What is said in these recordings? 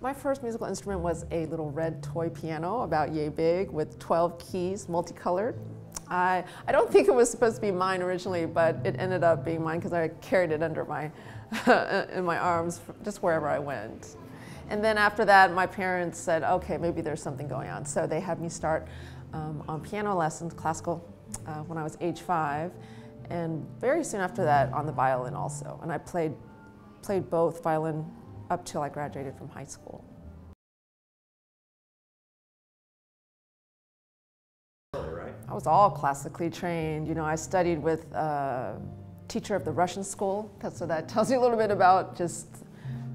My first musical instrument was a little red toy piano about yay big with 12 keys, multicolored. I don't think it was supposed to be mine originally, but it ended up being mine because I carried it under my, in my arms just wherever I went. And then after that, my parents said, okay, maybe there's something going on. So they had me start on piano lessons, classical, when I was age 5. And very soon after that, on the violin also. And I played both violin up till I graduated from high school. I was all classically trained. You know, I studied with a teacher of the Russian school, so that tells you a little bit about just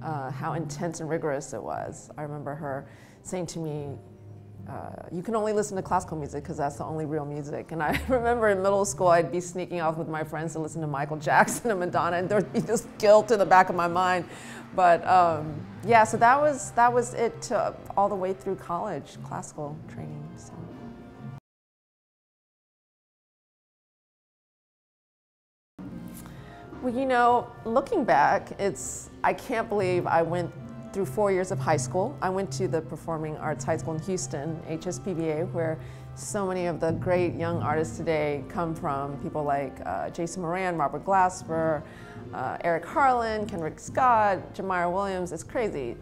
how intense and rigorous it was. I remember her saying to me, you can only listen to classical music because that's the only real music. And I remember in middle school, I'd be sneaking off with my friends to listen to Michael Jackson and Madonna, and there'd be this guilt in the back of my mind. But yeah, so that was it all the way through college, classical training. So. Well, you know, looking back, I can't believe I went through 4 years of high school. I went to the Performing Arts High School in Houston, HSPVA, where so many of the great young artists today come from. People like Jason Moran, Robert Glasper, Eric Harlan, Kendrick Scott, Jamira Williams. It's crazy.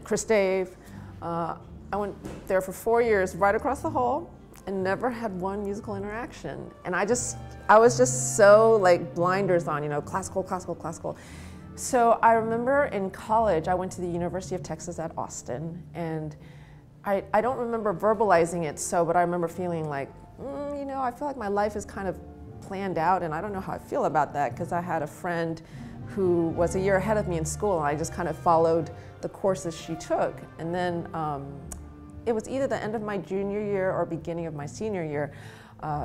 Chris Dave. I went there for 4 years, right across the hall, and never had one musical interaction. And I was just so like blinders on, you know, classical, classical, classical. So I remember in college, I went to the University of Texas at Austin, and I don't remember verbalizing it but I remember feeling like, you know, I feel like my life is kind of planned out, and I don't know how I feel about that, because I had a friend who was a year ahead of me in school, and I just kind of followed the courses she took. And then it was either the end of my junior year or beginning of my senior year.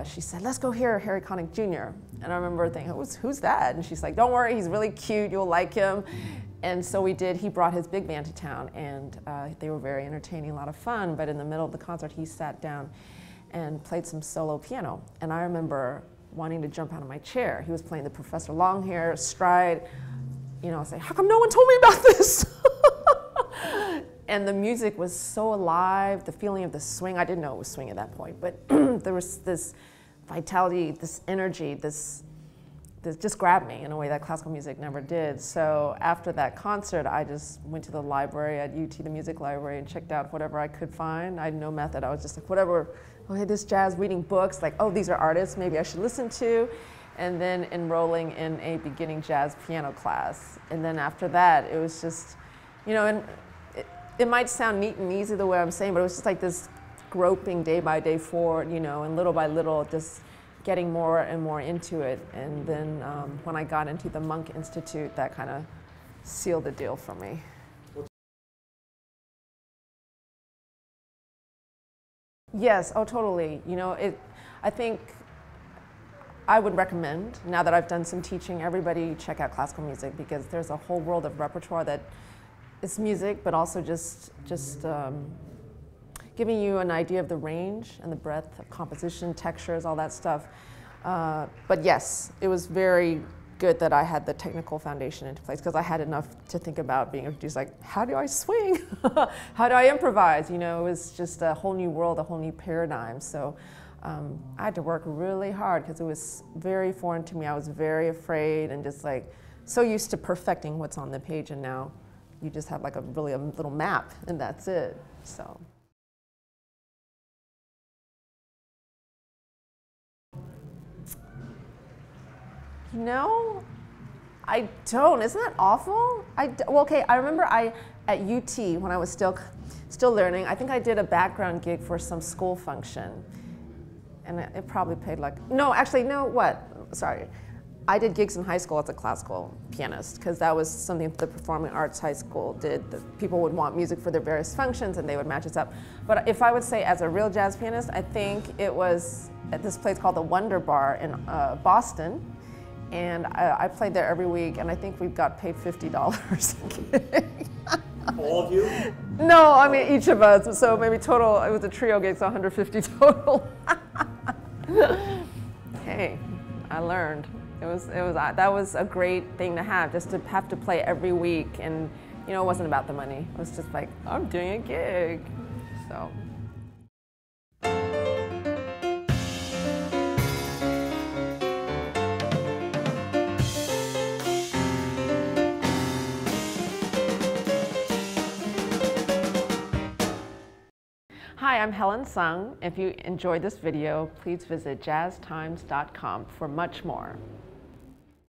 She said, let's go hear Harry Connick Jr. And I remember thinking, who's that? And she's like, don't worry, he's really cute, you'll like him. And so we did. He brought his big band to town, and they were very entertaining, a lot of fun. But in the middle of the concert, he sat down and played some solo piano. And I remember wanting to jump out of my chair. He was playing the Professor Longhair, Stride. You know, I was like, how come no one told me about this? And the music was so alive, the feeling of the swing. I didn't know it was swing at that point, but there was this vitality, this energy, this just grabbed me in a way that classical music never did. So after that concert, I just went to the library at UT, the music library, and checked out whatever I could find. I had no method. I was just like, whatever, okay, this jazz, reading books, like, oh, these are artists maybe I should listen to. And then enrolling in a beginning jazz piano class. And then after that, it was just, you know, and it might sound neat and easy the way I'm saying, but it was just like this groping day by day forward, you know, and little by little just getting more and more into it. And then when I got into the Monk Institute, that kind of sealed the deal for me. Yes, oh totally. You know, I think I would recommend, now that I've done some teaching, everybody check out classical music, because there's a whole world of repertoire that it's music, but also just giving you an idea of the range and the breadth of composition, textures, all that stuff. But yes, it was very good that I had the technical foundation into place, because I had enough to think about being introduced, like, how do I swing? How do I improvise? You know, it was just a whole new world, a whole new paradigm. So I had to work really hard, because it was very foreign to me. I was very afraid and just like so used to perfecting what's on the page, and now you just have like a little map, and that's it. So. You know, I don't. Isn't that awful? Well, okay, I remember at UT, when I was still learning, I think I did a background gig for some school function. And it probably paid like, no, actually, no, what? Sorry. I did gigs in high school as a classical pianist, because that was something the Performing Arts High School did. People would want music for their various functions, and they would match us up. But if I would say as a real jazz pianist, I think it was at this place called the Wonder Bar in Boston. And I played there every week, and I think we got paid $50 a gig. All of you? No, I mean each of us. So maybe total, it was a trio gig, so 150 total. Hey, I learned. That was a great thing to have, just to have to play every week and You know, it wasn't about the money. It was just like, I'm doing a gig. So. Hi, I'm Helen Sung. If you enjoyed this video, please visit jazztimes.com for much more.